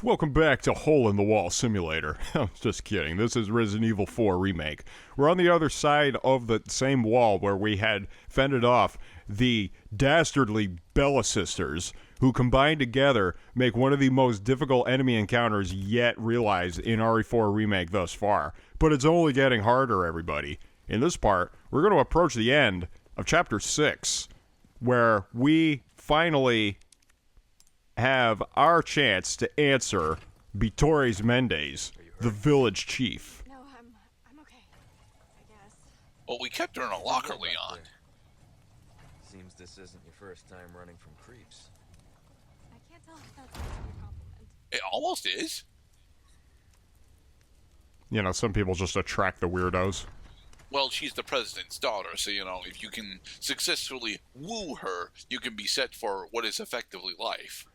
Welcome back to Hole in the Wall Simulator. I'm just kidding. This is Resident Evil 4 Remake. We're on the other side of the same wall where we had fended off the dastardly Bella sisters, who combined together make one of the most difficult enemy encounters yet realized in RE4 Remake thus far. But it's only getting harder, everybody. In this part, we're going to approach the end of Chapter 6, where we finally have our chance to answer Vitores Mendez, the village chief. No, I'm okay, I guess. Well, we kept her in a locker, Leon. Seems this isn't your first time running from creeps. I can't tell if that's actually a compliment. It almost is. You know, some people just attract the weirdos. Well, she's the president's daughter, so, you know, if you can successfully woo her, you can be set for what is effectively life.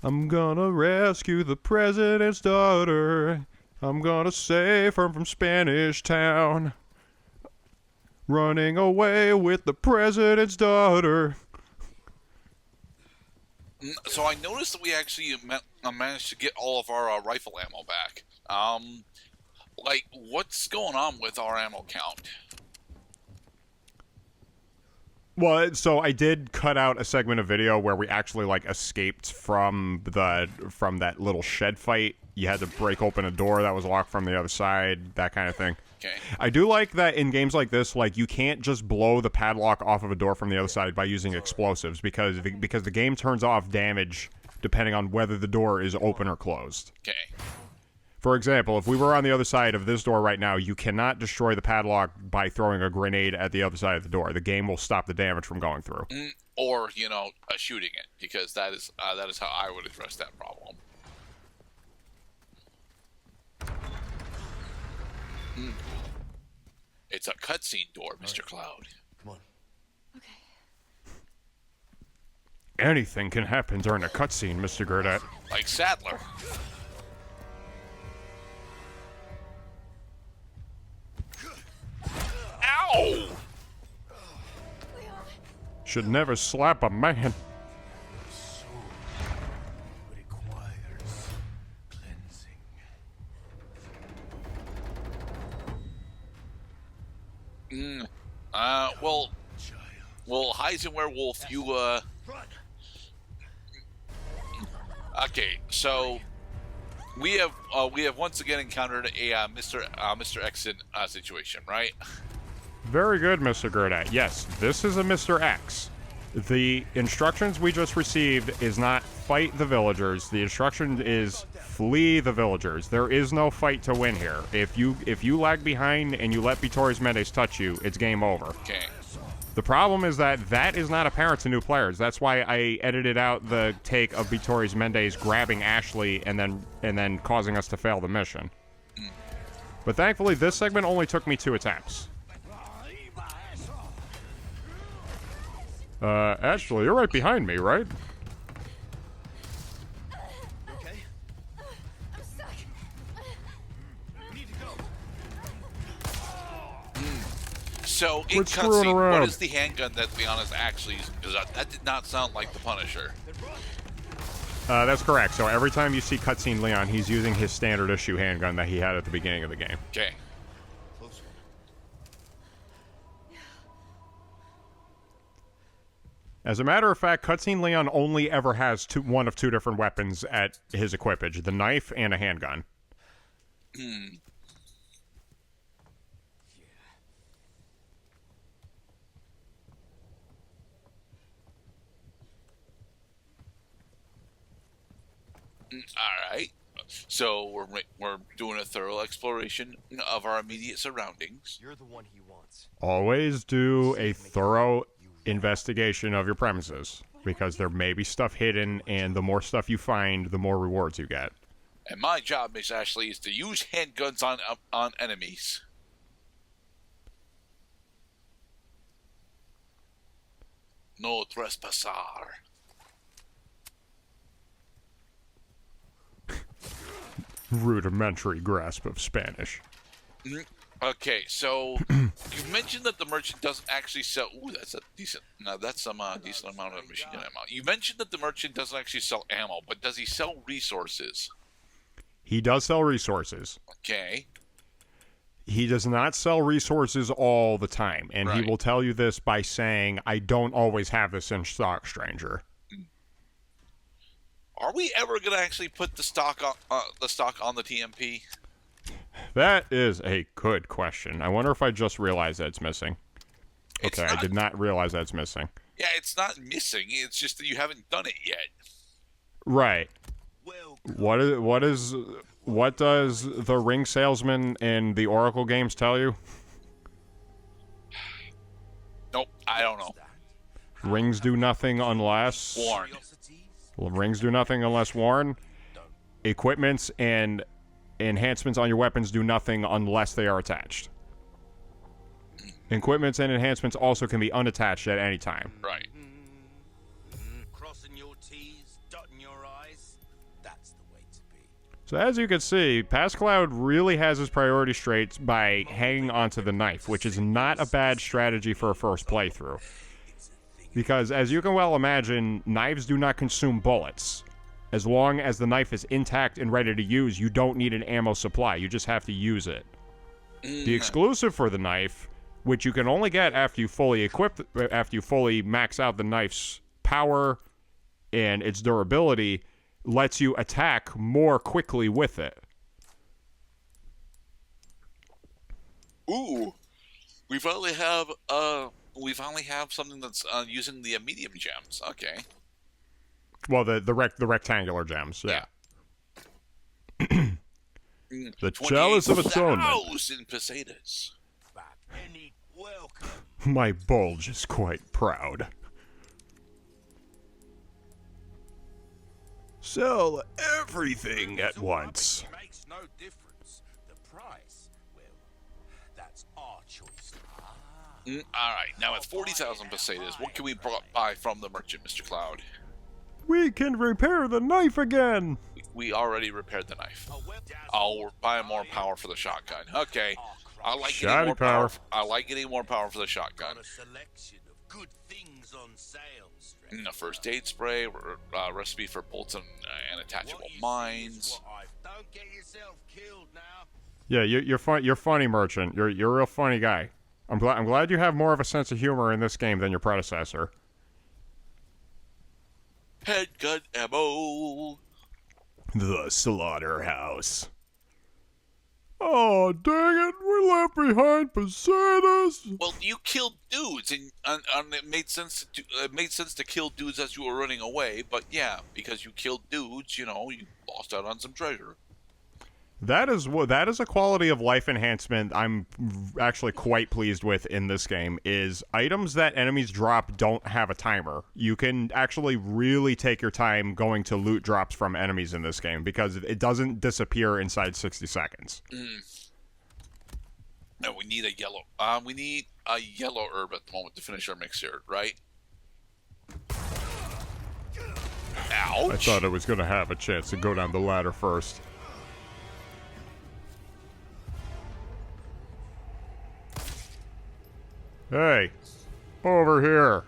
I'm gonna rescue the president's daughter. I'm gonna save her from Spanish Town. Running away with the president's daughter. So I noticed that we actually managed to get all of our rifle ammo back. Like, what's going on with our ammo count? Well, so I did cut out a segment of video where we actually, like, escaped from that little shed fight. You had to break open a door that was locked from the other side, that kind of thing. Okay. I do like that in games like this, like, you can't just blow the padlock off of a door from the other side by using explosives, because the game turns off damage depending on whether the door is open or closed. Okay. For example, if we were on the other side of this door right now, you cannot destroy the padlock by throwing a grenade at the other side of the door. The game will stop the damage from going through. Or, you know, shooting it, because that is how I would address that problem. It's a cutscene door, Mr. Cloud. Come on. Okay. Anything can happen during a cutscene, Mr. Gurdett. Like Sadler. Ow! Leon. Should never slap a man. Soul requires cleansing. Well, Heisenwerewolf, you, Okay, so we have once again encountered a Mr. Exit situation, right? Very good, Mr. Gurdett. Yes, this is a Mr. X. The instructions we just received is not fight the villagers. The instruction is flee the villagers. There is no fight to win here. If you lag behind and you let Vitores Mendez touch you, it's game over. Okay. The problem is that is not apparent to new players. That's why I edited out the take of Vitores Mendez grabbing Ashley and then causing us to fail the mission. But thankfully, this segment only took me 2 attempts. Ashley, you're right behind me, right? Okay? I'm stuck. We need to go. So in Quit screwing cutscene, around. what is the handgun that Leon is actually using? Because that did not sound like the Punisher. That's correct. So every time you see cutscene Leon, he's using his standard issue handgun that he had at the beginning of the game. Okay. Close one. As a matter of fact, cutscene Leon only ever has one of 2 different weapons at his equipage, the knife and a handgun. All right. So we're doing a thorough exploration of our immediate surroundings. You're the one he wants. Always do a thorough investigation of your premises, because there may be stuff hidden, and the more stuff you find, the more rewards you get. And my job, Miss Ashley, is to use handguns on enemies. No trespassar. Rudimentary grasp of Spanish. Okay, so you mentioned that the merchant doesn't actually sell. Ooh, that's a decent. No, that's some decent amount of machine gun ammo. You mentioned that the merchant doesn't actually sell ammo, but does he sell resources? He does sell resources. Okay. He does not sell resources all the time, and he Right. will tell you this by saying, "I don't always have this in stock, stranger." Are we ever gonna actually put the stock on the TMP? That is a good question. I wonder if I just realized that it's missing. It's Okay, I not- did not realize that's missing. Yeah, it's not missing. It's just that you haven't done it yet. Right. What does the ring salesman in the Oracle games tell you? Nope, I don't know. Rings do nothing unless Warren. Well, rings do nothing unless worn. Equipments and enhancements on your weapons do nothing unless they are attached. Equipments and enhancements also can be unattached at any time. Right. Crossing your T's, dotting your I's. That's the way to be. So as you can see, PassCloud really has his priorities straight by hanging onto the knife, which is not a bad strategy for a first playthrough. Because as you can well imagine, knives do not consume bullets. As long as the knife is intact and ready to use, you don't need an ammo supply. You just have to use it. The exclusive for the knife, which you can only get after you fully max out the knife's power and its durability, lets you attack more quickly with it. Ooh, we finally have something that's using the medium gems. Okay. Well, the rectangular gems, yeah. The chalice of atonement. 28,000 pesetas. Penny, welcome. My bulge is quite proud. Sell everything at once. Makes no difference. The price, well, that's our choice. All right, now at 40,000 pesetas, what can we buy from the merchant, Mr. Cloud? We can repair the knife again. We already repaired the knife. I'll buy more power for the shotgun. Okay. I like getting Shoddy more power. power. I like getting more power for the shotgun. Got a selection of good things on sale. A first aid spray, recipe for bolts and attachable mines. Don't get yourself killed now. Yeah, you're fun. You're funny, merchant. You're a real funny guy. I'm glad you have more of a sense of humor in this game than your predecessor. Handgun ammo. The slaughterhouse. Oh, dang it! We left behind pesetas. Well, you killed dudes, and it made sense to kill dudes as you were running away. But yeah, because you killed dudes, you lost out on some treasure. That is a quality of life enhancement I'm actually quite pleased with in this game. Is items that enemies drop don't have a timer. You can actually really take your time going to loot drops from enemies in this game because it doesn't disappear inside 60 seconds. No, we need a yellow. We need a yellow herb at the moment to finish our mixer, right? Ouch! I thought I was going to have a chance to go down the ladder first. Hey, over here.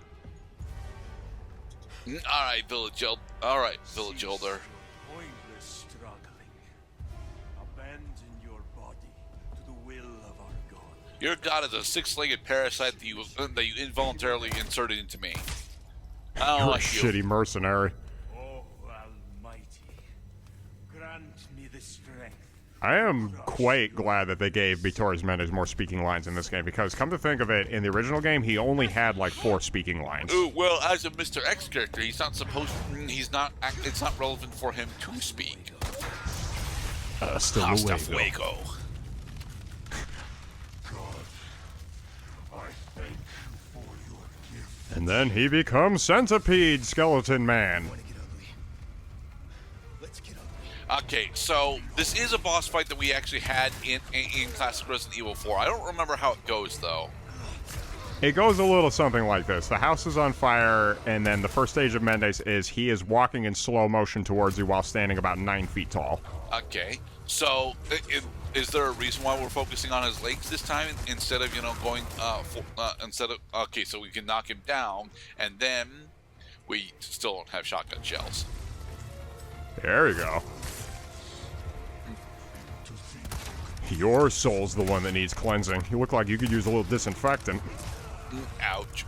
All right, village elder. Pointless struggling. Abandon your body to the will of our God. Your god is a six-legged parasite that you involuntarily inserted into me. I don't You're a like you. shitty mercenary. Oh, Almighty, grant me the strength. I am quite glad that they gave Vittori's Mendes more speaking lines in this game because, come to think of it, in the original game, he only had like 4 speaking lines. Ooh, well, as a Mr. X character, it's not relevant for him to speak. Still Hasta away, fuego. And then he becomes Centipede Skeleton Man. Okay, so this is a boss fight that we actually had in classic Resident Evil 4. I don't remember how it goes, though. It goes a little something like this. The house is on fire, and then the first stage of Mendes is he is walking in slow motion towards you while standing about 9 feet tall. Okay, so is there a reason why we're focusing on his legs this time instead of going okay, so we can knock him down and then we still don't have shotgun shells. There you go. Your soul's the one that needs cleansing. You look like you could use a little disinfectant. Ouch.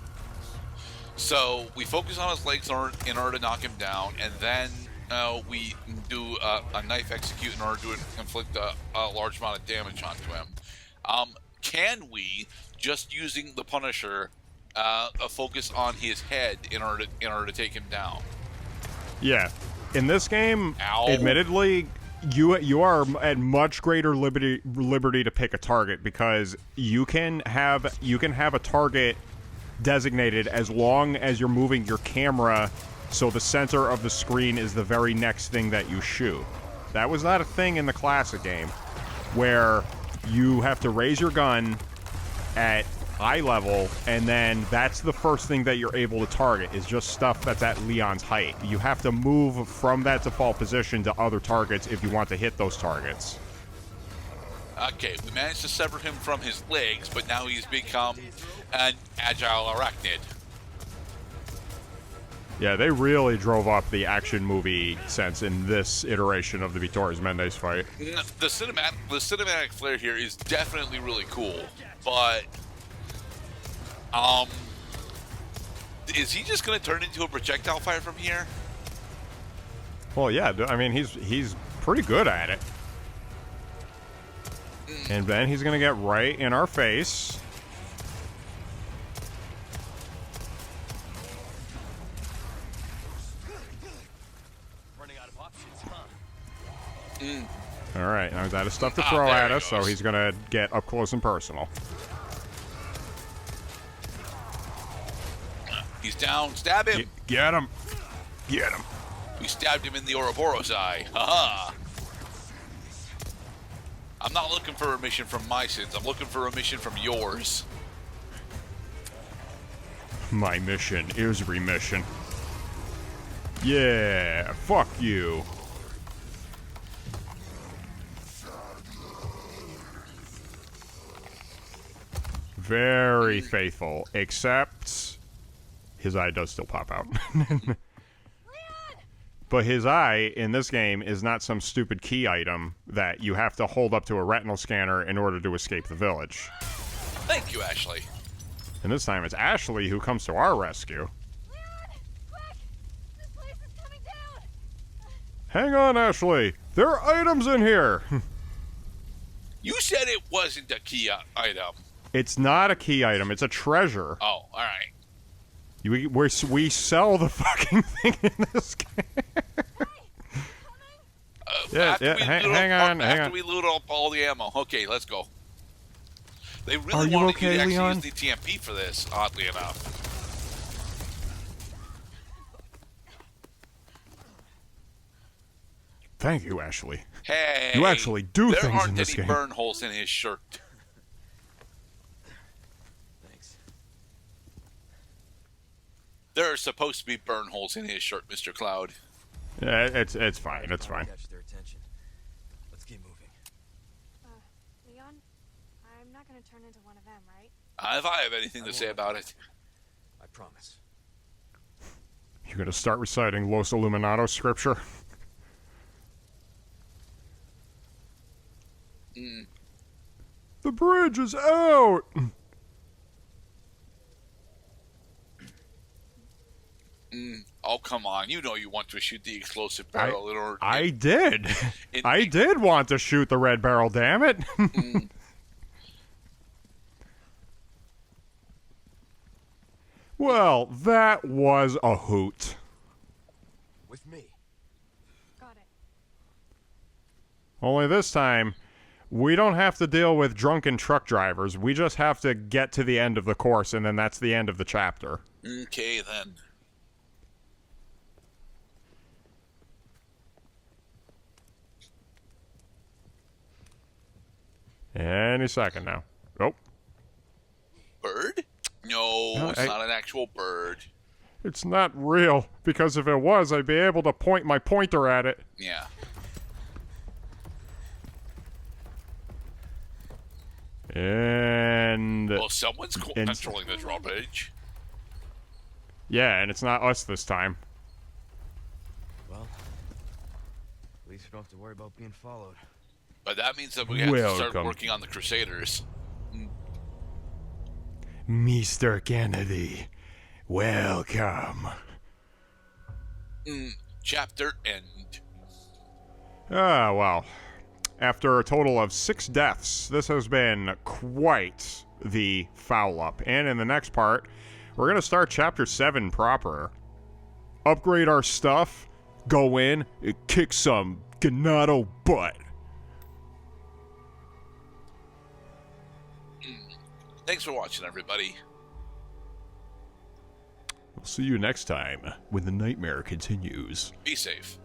So we focus on his legs in order to knock him down, and then we do a knife execute in order to inflict a large amount of damage onto him. Can we, just using the Punisher, focus on his head in order to take him down? Yeah. In this game, Ow. admittedly, you are at much greater liberty to pick a target, because you can have a target designated as long as you're moving your camera so the center of the screen is the very next thing that you shoot. That was not a thing in the classic game, where you have to raise your gun at eye level, and then that's the first thing that you're able to target, is just stuff that's at Leon's height. You have to move from that default position to other targets if you want to hit those targets. Okay, we managed to sever him from his legs, but now he's become an agile arachnid. Yeah, they really drove up the action movie sense in this iteration of the Vittori's Mendes fight. The cinematic flair here is definitely really cool, but is he just going to turn into a projectile fire from here? Well, yeah, I mean, he's pretty good at it. And then he's going to get right in our face. Running out of options, huh? All right, now he's out of stuff to throw there at he us, so goes. he's going to get up close and personal. He's down. Stab him. Get him. Get him. We stabbed him in the Ouroboros eye. Haha. I'm not looking for remission from my sins. I'm looking for remission from yours. My mission is remission. Yeah, fuck you. Very faithful, except his eye does still pop out. But his eye in this game is not some stupid key item that you have to hold up to a retinal scanner in order to escape the village. Thank you, Ashley. And this time it's Ashley who comes to our rescue. Leon! Quick! This place is coming down! Hang on, Ashley. There are items in here. You said it wasn't a key item. It's not a key item. It's a treasure. Oh, all right. We sell the fucking thing in this game. Yeah, hang on. After we loot up all the ammo. Okay, let's go. They Are really you wanted okay, you to actually Leon? use the TMP for this, oddly enough. Thank you, Ashley. Hey, You actually do there things aren't in this any game. burn holes in his shirt. Thanks. There are supposed to be burn holes in his shirt, Mr. Cloud. Yeah, it's fine. It's fine. Catch their attention. Let's keep moving. Leon? I'm not gonna turn into one of them, right? If I have anything to say about it. I promise. You gonna start reciting Los Illuminados scripture? The bridge is out. Oh, come on. You know you want to shoot the explosive barrel in order I did. it- I did want to shoot the red barrel. Damn it. Well, that was a hoot. With me. Got it. Only this time, we don't have to deal with drunken truck drivers. We just have to get to the end of the course, and then that's the end of the chapter. Okay, then. Any second now. Oh, Bird? No, No, it's not an actual bird. it's not real, because if it was, I'd be able to point my pointer at it. Yeah. And Well, someone's and- controlling the drawbridge. yeah, and it's not us this time. Well, at least we don't have to worry about being followed. But that means that we have to start Welcome. working on the Crusaders. Mr. Kennedy, welcome. Chapter end. Ah, well. After a total of 6 deaths, this has been quite the foul up. And in the next part, we're going to start Chapter 7 proper. Upgrade our stuff, go in, and kick some Ganado butt. Thanks for watching, everybody. We'll see you next time when the nightmare continues. Be safe.